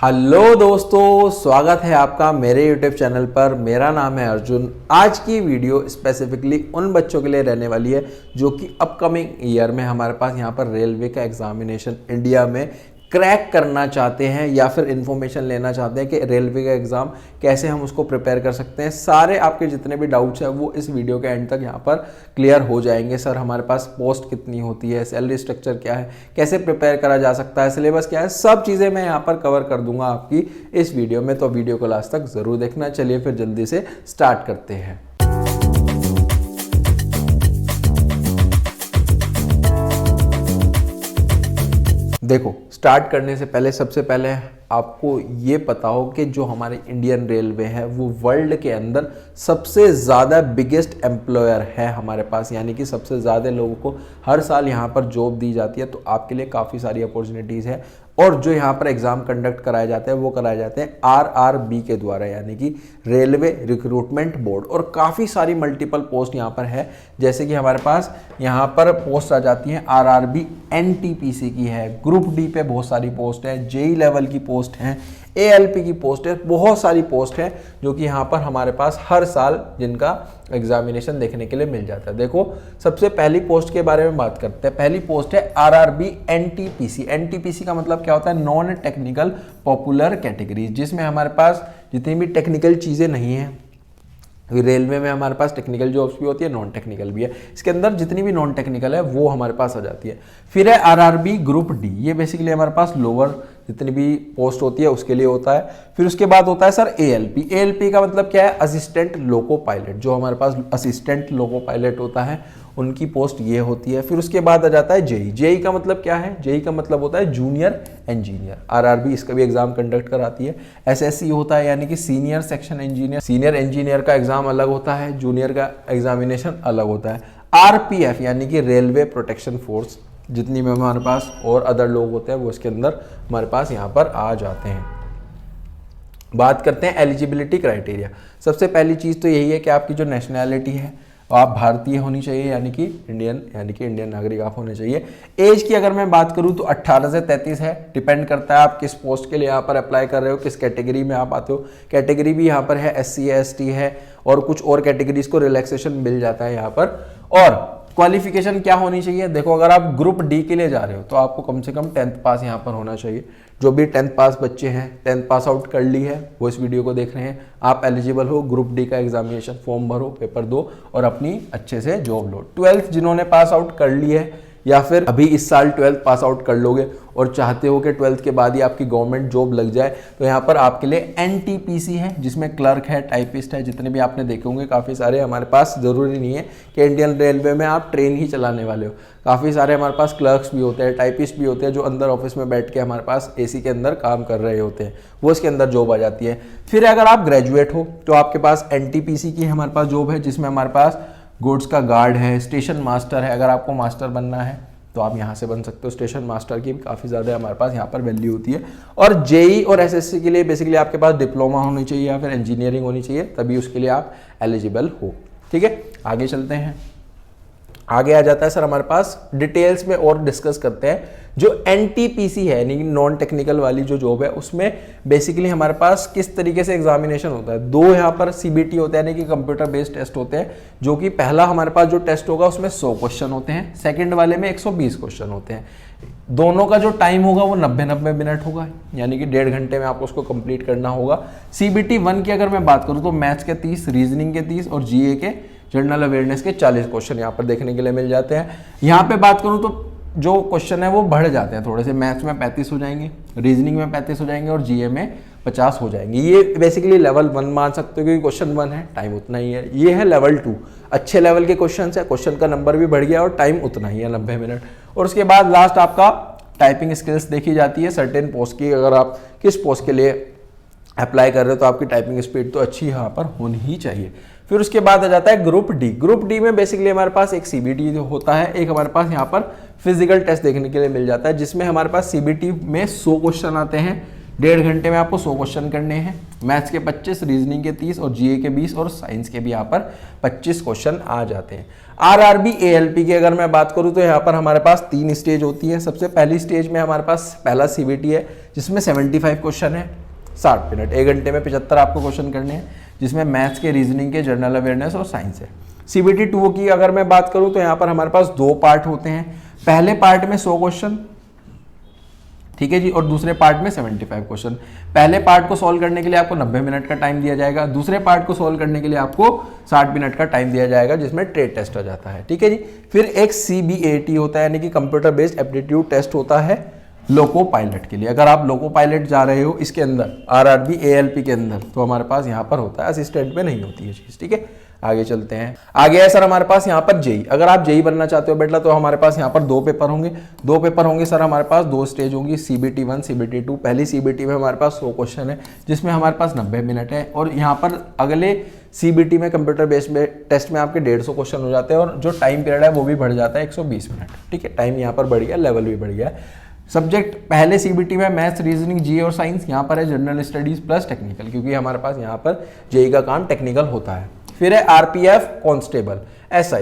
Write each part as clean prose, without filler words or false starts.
Hello दोस्तों, स्वागत है आपका मेरे YouTube चैनल पर। मेरा नाम है अर्जुन। आज की वीडियो स्पेसिफिकली उन बच्चों के लिए रहने वाली है जो कि अपकमिंग ईयर में हमारे पास यहाँ पर रेलवे का एग्जामिनेशन इंडिया में क्रैक करना चाहते हैं या फिर इन्फॉर्मेशन लेना चाहते हैं कि रेलवे का एग्ज़ाम कैसे हम उसको प्रिपेयर कर सकते हैं। सारे आपके जितने भी डाउट्स हैं वो इस वीडियो के एंड तक यहाँ पर क्लियर हो जाएंगे। सर हमारे पास पोस्ट कितनी होती है, सैलरी स्ट्रक्चर क्या है, कैसे प्रिपेयर करा जा सकता है, सिलेबस क्या है, सब चीज़ें मैं यहाँ पर कवर कर दूंगा आपकी इस वीडियो में। तो वीडियो को लास्ट तक ज़रूर देखना। चलिए फिर जल्दी से स्टार्ट करते हैं। देखो, स्टार्ट करने से पहले सबसे पहले आपको ये पता हो कि जो हमारे इंडियन रेलवे है वो वर्ल्ड के अंदर सबसे ज़्यादा बिगेस्ट एम्प्लॉयर है हमारे पास, यानी कि सबसे ज़्यादा लोगों को हर साल यहाँ पर जॉब दी जाती है। तो आपके लिए काफ़ी सारी अपॉर्चुनिटीज़ है। और जो यहाँ पर एग्ज़ाम कंडक्ट कराए जाते हैं वो कराए जाते हैं RRB के द्वारा, यानी कि रेलवे रिक्रूटमेंट बोर्ड। और काफ़ी सारी मल्टीपल पोस्ट यहाँ पर है, जैसे कि हमारे पास यहाँ पर पोस्ट आ जाती हैं RRB NTPC की है, ग्रुप डी पे बहुत सारी पोस्ट है, JEE लेवल की पोस्ट है, ALP की पोस्ट है, बहुत सारी पोस्ट है जो कि यहाँ पर हमारे पास हर साल जिनका एग्जामिनेशन देखने के लिए मिल जाता है। देखो, सबसे पहली पोस्ट के बारे में बात करते हैं। पहली पोस्ट है RRB NTPC। NTPC का मतलब क्या होता है? नॉन टेक्निकल पॉपुलर कैटेगरीज, जिसमें हमारे पास जितनी भी टेक्निकल चीज़ें नहीं हैं। रेलवे में हमारे पास टेक्निकल जॉब्स भी होती है, नॉन टेक्निकल भी है। इसके अंदर जितनी भी नॉन टेक्निकल है वो हमारे पास आ जाती है। फिर है RRB ग्रुप डी, ये बेसिकली हमारे पास लोअर जितनी भी पोस्ट होती है उसके लिए होता है। फिर उसके बाद होता है सर ALP। ALP का मतलब क्या है? Assistant loco pilot. जो हमारे पास असिस्टेंट लोको पायलट होता है उनकी पोस्ट ये होती है। फिर उसके बाद आ जाता है JEE। JEE का मतलब क्या है? JEE का मतलब होता है जूनियर इंजीनियर। RRB इसका भी एग्जाम कंडक्ट कराती है। SSC होता है, यानी कि senior section engineer. Senior engineer का एग्जाम अलग होता है, जूनियर का एग्जामिनेशन अलग होता है। RPF यानी कि रेलवे प्रोटेक्शन फोर्स, जितनी भी हमारे पास और अदर लोग होते हैं वो इसके अंदर हमारे पास यहाँ पर आ जाते हैं। बात करते हैं एलिजिबिलिटी क्राइटेरिया। सबसे पहली चीज़ तो यही है कि आपकी जो नेशनैलिटी है आप भारतीय होनी चाहिए, यानी कि इंडियन नागरिक आप होने चाहिए। एज की अगर मैं बात करूं तो 18 से 33 है। डिपेंड करता है आप किस पोस्ट के लिए यहाँ पर अप्लाई कर रहे हो, किस कैटेगरी में आप आते हो। कैटेगरी भी यहाँ पर है SC है, ST है, और कुछ और कैटेगरीज को रिलैक्सेशन मिल जाता है यहाँ पर। और क्वालिफिकेशन क्या होनी चाहिए? देखो, अगर आप ग्रुप डी के लिए जा रहे हो तो आपको कम से कम 10th पास यहाँ पर होना चाहिए। जो भी 10th पास बच्चे हैं, 10th पास आउट कर ली है, वो इस वीडियो को देख रहे हैं, आप एलिजिबल हो। ग्रुप डी का एग्जामिनेशन फॉर्म भरो, पेपर दो और अपनी अच्छे से जॉब लो। 12th जिन्होंने पास आउट कर ली है या फिर अभी इस साल 12th पास आउट कर लोगे और चाहते हो कि 12th के बाद ही आपकी गवर्नमेंट जॉब लग जाए, तो यहाँ पर आपके लिए NTPC है, जिसमें क्लर्क है, टाइपिस्ट है, जितने भी आपने देखे होंगे काफ़ी सारे हमारे पास। ज़रूरी नहीं है कि इंडियन रेलवे में आप ट्रेन ही चलाने वाले हो, काफ़ी सारे हमारे पास क्लर्क्स भी होते हैं, टाइपिस्ट भी होते हैं, जो अंदर ऑफिस में बैठ के हमारे पास AC के अंदर काम कर रहे होते हैं, वो इसके अंदर जॉब आ जाती है। फिर अगर आप ग्रेजुएट हो तो आपके पास NTPC की हमारे पास जॉब है, जिसमें हमारे पास गुड्स का गार्ड है, स्टेशन मास्टर है। अगर आपको मास्टर बनना है तो आप यहाँ से बन सकते हो। स्टेशन मास्टर की भी काफ़ी ज़्यादा हमारे पास यहाँ पर वैल्यू होती है। और JEE और SSC के लिए बेसिकली आपके पास डिप्लोमा होनी चाहिए या फिर इंजीनियरिंग होनी चाहिए, तभी उसके लिए आप एलिजिबल हो। ठीक है, आगे चलते हैं। आगे आ जाता है सर हमारे पास डिटेल्स में और डिस्कस करते हैं। जो NTPC है, यानी कि नॉन टेक्निकल वाली जो जॉब है, उसमें बेसिकली हमारे पास किस तरीके से एग्जामिनेशन होता है। दो यहाँ पर CBT होते हैं, यानी कि कंप्यूटर बेस्ड टेस्ट होते हैं, जो कि पहला हमारे पास जो टेस्ट होगा उसमें 100 क्वेश्चन होते हैं, सेकंड वाले में 120 क्वेश्चन होते हैं। दोनों का जो टाइम होगा वो 90 मिनट होगा, यानी कि 1.5 घंटे में आपको उसको कंप्लीट करना होगा। CBT 1 की अगर मैं बात करूँ तो मैथ्स के 30, रीजनिंग के 30 और GA के जनरल अवेयरनेस के 40 क्वेश्चन यहाँ पर देखने के लिए मिल जाते हैं। यहाँ पे बात करूँ तो जो क्वेश्चन है वो बढ़ जाते हैं थोड़े से। मैथ्स में 35 हो जाएंगे, रीजनिंग में 35 हो जाएंगे और GA में 50 हो जाएंगे। ये बेसिकली लेवल 1 मान सकते हो, क्योंकि क्वेश्चन 1 है, टाइम उतना ही है। ये है लेवल 2, अच्छे लेवल के क्वेश्चन है, क्वेश्चन का नंबर भी बढ़ गया और टाइम उतना ही है, 90 मिनट। और उसके बाद लास्ट आपका टाइपिंग स्किल्स देखी जाती है सर्टेन पोस्ट की। अगर आप किस पोस्ट के लिए अप्लाई कर रहे हो तो आपकी टाइपिंग स्पीड तो अच्छी यहाँ पर होनी ही चाहिए। फिर उसके बाद आ जाता है ग्रुप डी। ग्रुप डी में बेसिकली हमारे पास एक CBT होता है, एक हमारे पास यहाँ पर फिजिकल टेस्ट देखने के लिए मिल जाता है, जिसमें हमारे पास CBT में 100 क्वेश्चन आते हैं, 1.5 घंटे में आपको 100 क्वेश्चन करने हैं। मैथ्स के 25, रीजनिंग के 30 और जीए के 20 और साइंस के भी यहाँ पर 25 क्वेश्चन आ जाते हैं। आरआरबी एएलपी की अगर मैं बात करूँ तो यहाँ पर हमारे पास 3 स्टेज होती है। सबसे पहली स्टेज में हमारे पास पहला सीबीटी है जिसमें 75 क्वेश्चन है, 60 मिनट, 1 घंटे में 75 आपको क्वेश्चन करने हैं, जिसमें मैथ्स के, रीजनिंग के, जनरल अवेयरनेस और साइंस है। सीबीटी 2 की अगर मैं बात करूं तो यहाँ पर हमारे पास 2 पार्ट होते हैं। पहले पार्ट में 100 क्वेश्चन, ठीक है जी, और दूसरे पार्ट में 75 क्वेश्चन। पहले पार्ट को सॉल्व करने के लिए आपको 90 मिनट का टाइम दिया जाएगा, दूसरे पार्ट को सॉल्व करने के लिए आपको 60 मिनट का टाइम दिया जाएगा, जिसमें ट्रेड टेस्ट आ जाता है, ठीक है जी। फिर एक CBAT होता है, यानी कि कंप्यूटर बेस्ड एप्टीट्यूड टेस्ट होता है लोको पायलट के लिए। अगर आप लोको पायलट जा रहे हो इसके अंदर, आरआरबी एएलपी के अंदर, तो हमारे पास यहाँ पर होता है, असिस्टेंट में नहीं होती है चीज, ठीक है। आगे चलते हैं। आगे है सर हमारे पास यहाँ पर जेई। अगर आप जेई बनना चाहते हो बेटा तो हमारे पास यहाँ पर 2 पेपर होंगे। 2 पेपर होंगे सर, हमारे पास 2 स्टेज होंगी, CBT 1, CBT 2। पहली CBT में हमारे पास 100 क्वेश्चन है, जिसमें हमारे पास 90 मिनट है, और यहाँ पर अगले CBT में कंप्यूटर बेस्ड टेस्ट में आपके 150 क्वेश्चन हो जाते हैं, और जो टाइम पीरियड है वो भी बढ़ जाता है 120 मिनट, ठीक है। टाइम यहाँ पर बढ़ गया, लेवल भी बढ़ गया। सब्जेक्ट पहले CBT में मैथ्स, रीजनिंग, जीए और साइंस, यहाँ पर है जनरल स्टडीज प्लस टेक्निकल, क्योंकि हमारे पास यहाँ पर जेई का काम टेक्निकल होता है। फिर है RPF कांस्टेबल, SI,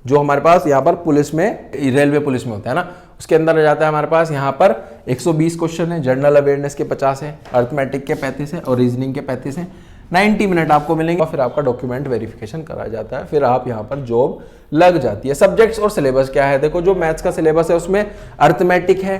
जो हमारे पास यहाँ पर पुलिस में, रेलवे पुलिस में होता है ना, उसके अंदर आ जाता है हमारे पास यहाँ पर 120 क्वेश्चन है, जनरल अवेयरनेस के 50 है, अर्थमेटिक के 35 है और रीजनिंग के 35 है। 90 मिनट आपको मिलेंगे, और फिर आपका डॉक्यूमेंट वेरिफिकेशन करा जाता है, फिर आप यहाँ पर जॉब लग जाती है। सब्जेक्ट्स और सिलेबस क्या है, देखो जो मैथ्स का सिलेबस है उसमें अर्थमेटिक है,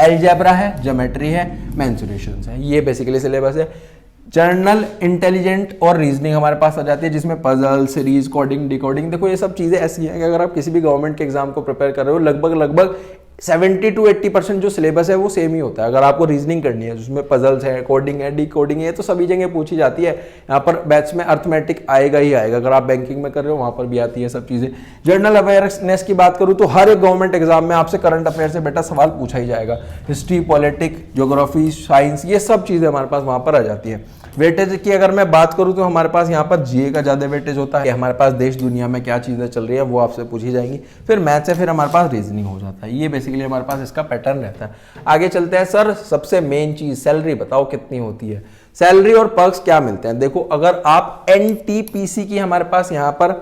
अलजेब्रा है, ज्योमेट्री है, मेंसुरेशंस है, ये बेसिकली सिलेबस है। जर्नल इंटेलिजेंट और रीजनिंग हमारे पास आ जाती है, जिसमें पजल, सीरीज, कोडिंग, डिकोडिंग, देखो ये सब चीजें ऐसी हैं कि अगर आप किसी भी गवर्नमेंट के एग्जाम को प्रिपेयर कर रहे हो, लगभग 70 to 80% जो सिलेबस है वो सेम ही होता है। अगर आपको रीजनिंग करनी है जिसमें पजल्स है, कोडिंग है, डिकोडिंग है, तो सभी जगह पूछी जाती है। यहाँ पर बैच में अर्थमेटिक आएगा ही आएगा, अगर आप बैंकिंग में कर रहे हो वहां पर भी आती है सब चीजें। जनरल अवेयरनेस की बात करूँ तो हर एक गवर्नमेंट एग्जाम में आपसे करंट अफेयर से बेटा सवाल पूछा ही जाएगा। हिस्ट्री, पॉलिटिक्स, ज्योग्राफी, साइंस, ये सब चीजें हमारे पास वहां पर आ जाती है। वेटेज की अगर मैं बात करूं तो हमारे पास यहाँ पर जीए का ज्यादा वेटेज होता है, हमारे पास देश दुनिया में क्या चीजें चल रही है वो आपसे पूछी जाएंगी। फिर मैथ से फिर हमारे पास रीजनिंग हो जाता है, ये बेसिकली हमारे पास इसका पैटर्न रहता है। आगे चलते हैं सर, सबसे मेन चीज सैलरी बताओ कितनी होती है। सैलरी और पर्क्स क्या मिलते हैं, देखो अगर आप NTPC की हमारे पास यहाँ पर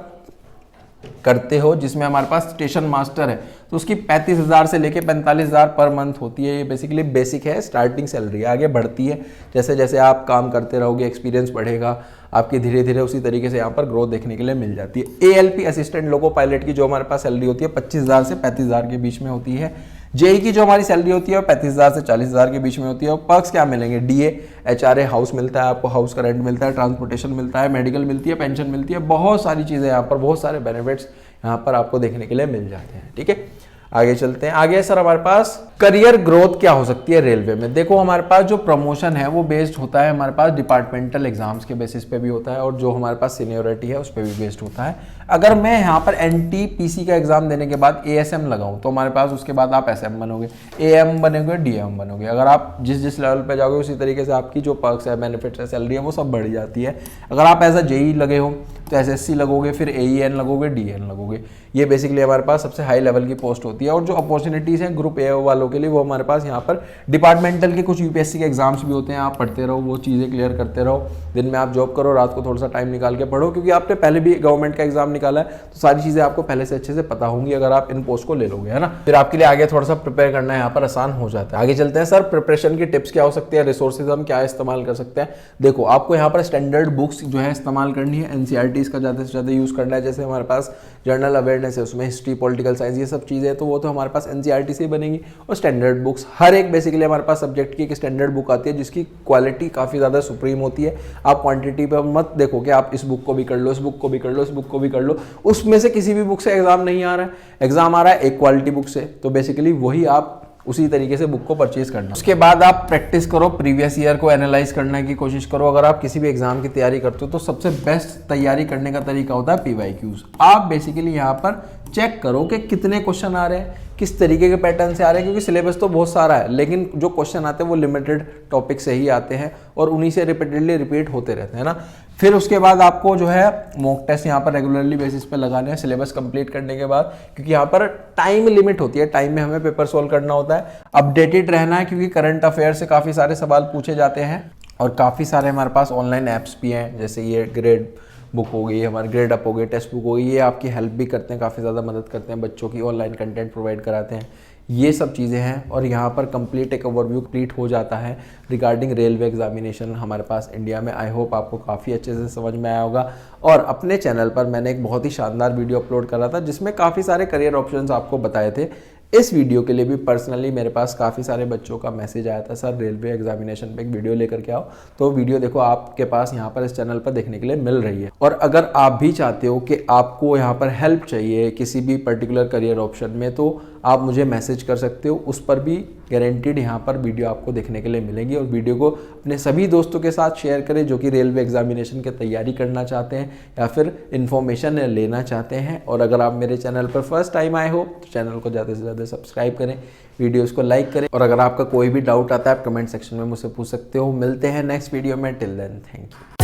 करते हो, जिसमें हमारे पास स्टेशन मास्टर है, तो उसकी 35,000 से लेके 45,000 पर मंथ होती है। ये बेसिकली बेसिक है, स्टार्टिंग सैलरी आगे बढ़ती है जैसे जैसे आप काम करते रहोगे, एक्सपीरियंस बढ़ेगा, आपकी धीरे धीरे उसी तरीके से यहाँ पर ग्रोथ देखने के लिए मिल जाती है। ALP असिस्टेंट लोको पायलट की जो हमारे पास सैलरी होती है 25,000 से 35,000 के बीच में होती है। जेई की जो हमारी सैलरी होती है वो 35,000 से 40,000 के बीच में होती है। और पर्क्स क्या मिलेंगे, DA, HRA, हाउस मिलता है आपको, हाउस का रेंट मिलता है, ट्रांसपोर्टेशन मिलता है, मेडिकल मिलती है, पेंशन मिलती है, बहुत सारी चीज़ें यहाँ पर, बहुत सारे बेनिफिट्स यहाँ पर आपको देखने के लिए मिल जाते हैं, ठीक है। आगे चलते हैं। आगे सर हमारे पास करियर ग्रोथ क्या हो सकती है रेलवे में। देखो हमारे पास जो प्रमोशन है वो बेस्ड होता है हमारे पास डिपार्टमेंटल एग्जाम्स के बेसिस पे भी होता है, और जो हमारे पास सीनियरिटी है उस पर भी बेस्ड होता है। अगर मैं यहाँ पर NTPC का एग्जाम देने के बाद ASM लगाऊं तो हमारे पास उसके बाद आप SM बनोगे, AM बनोगे, DM बनोगे। अगर आप जिस लेवल पे जाओगे उसी तरीके से आपकी जो पर्क्स है, बेनिफिट्स है, सैलरी है, वो सब बढ़ जाती है। अगर आप एज अ JE लगे हो तो SSC लगोगे, फिर AEN लगोगे, DN लगोगे। ये बेसिकली हमारे पास सबसे हाई लेवल की पोस्ट होती है। और जो अपॉर्चुनिटीज हैं ग्रुप A वालों के लिए वो हमारे पास यहाँ पर डिपार्टमेंटल के कुछ UPSC के एग्जाम्स भी होते हैं, आप पढ़ते रहो, वो चीज़ें क्लियर करते रहो। दिन में आप जॉब करो, रात को थोड़ा सा टाइम निकाल के पढ़ो, क्योंकि आपने पहले भी गवर्नमेंट का एग्जाम निकाला है तो सारी चीज़ें आपको पहले से अच्छे से पता होंगी अगर आप इन पोस्ट को ले लोगे, है ना। फिर आपके लिए आगे थोड़ा सा प्रिपेयर करना यहाँ पर आसान हो जाता है। आगे चलते हैं सर, प्रिपरेशन की टिप्स क्या हो सकती है, रिसोर्सेज हम क्या इस्तेमाल कर सकते हैं। देखो आपको यहाँ पर स्टैंडर्ड बुक्स जो है इस्तेमाल करनी है, NCERTs का ज़्यादा से ज़्यादा यूज़ करना है। जैसे हमारे पास जनरल अवेयरनेस है, उसमें हिस्ट्री, पॉलिटिकल साइंस, ये सब चीज़ें तो वो तो हमारे पास NCERT से ही बनेंगी। और स्टैंडर्ड बुक्स, हर एक बेसिकली हमारे पास सब्जेक्ट की एक स्टैंडर्ड बुक आती है जिसकी क्वालिटी काफ़ी ज़्यादा सुप्रीम होती है। आप क्वांटिटी पर मत देखो कि आप इस बुक को भी कर लो, इस बुक को भी कर लो, इस बुक को भी कर लो, उसमें से किसी भी बुक से एग्जाम नहीं आ रहा है, एग्जाम आ रहा है एक क्वालिटी बुक से, तो बेसिकली वही आप उसी तरीके से बुक को परचेज करना। उसके बाद आप प्रैक्टिस करो, प्रीवियस ईयर को एनालाइज करने की कोशिश करो। अगर आप किसी भी एग्जाम की तैयारी करते हो तो सबसे बेस्ट तैयारी करने का तरीका होता है PYQs। आप बेसिकली यहाँ पर चेक करो कि कितने क्वेश्चन आ रहे हैं, किस तरीके के पैटर्न से आ रहे हैं, क्योंकि सिलेबस तो बहुत सारा है लेकिन जो क्वेश्चन आते हैं वो लिमिटेड टॉपिक से ही आते हैं और उन्हीं से रिपीटेडली रिपीट होते रहते हैं ना। फिर उसके बाद आपको जो है मॉक टेस्ट यहाँ पर रेगुलरली बेसिस पे लगाने हैं सिलेबस कंप्लीट करने के बाद, क्योंकि यहाँ पर टाइम लिमिट होती है, टाइम में हमें पेपर सोल्व करना होता है। अपडेटेड रहना है क्योंकि करंट अफेयर से काफ़ी सारे सवाल पूछे जाते हैं और काफ़ी सारे हमारे पास ऑनलाइन ऐप्स भी हैं, जैसे ये ग्रेड बुक हो गई, हमारे ग्रेड अप हो गई, टेक्स्ट बुक हो गई, ये आपकी हेल्प भी करते हैं, काफ़ी ज़्यादा मदद करते हैं, बच्चों की ऑनलाइन कंटेंट प्रोवाइड कराते हैं, ये सब चीज़ें हैं। और यहाँ पर कंप्लीट एक ओवरव्यू कंप्लीट हो जाता है रिगार्डिंग रेलवे एग्जामिनेशन हमारे पास इंडिया में। आई होप आपको काफ़ी अच्छे से समझ में आया होगा। और अपने चैनल पर मैंने एक बहुत ही शानदार वीडियो अपलोड करा था जिसमें काफ़ी सारे करियर ऑप्शंस आपको बताए थे। इस वीडियो के लिए भी पर्सनली मेरे पास काफ़ी सारे बच्चों का मैसेज आया था, सर रेलवे एग्जामिनेशन पे एक वीडियो लेकर के आओ। तो वीडियो देखो आपके पास यहाँ पर इस चैनल पर देखने के लिए मिल रही है। और अगर आप भी चाहते हो कि आपको यहाँ पर हेल्प चाहिए किसी भी पर्टिकुलर करियर ऑप्शन में, तो आप मुझे मैसेज कर सकते हो, उस पर भी गारंटीड यहाँ पर वीडियो आपको देखने के लिए मिलेगी। और वीडियो को अपने सभी दोस्तों के साथ शेयर करें जो कि रेलवे एग्जामिनेशन की तैयारी करना चाहते हैं या फिर इन्फॉर्मेशन लेना चाहते हैं। और अगर आप मेरे चैनल पर फर्स्ट टाइम आए हो तो चैनल को ज़्यादा से ज़्यादा सब्सक्राइब करें, वीडियोस को लाइक करें। और अगर आपका कोई भी डाउट आता है आप कमेंट सेक्शन में मुझसे पूछ सकते हो। मिलते हैं नेक्स्ट वीडियो में, टिल देन थैंक यू।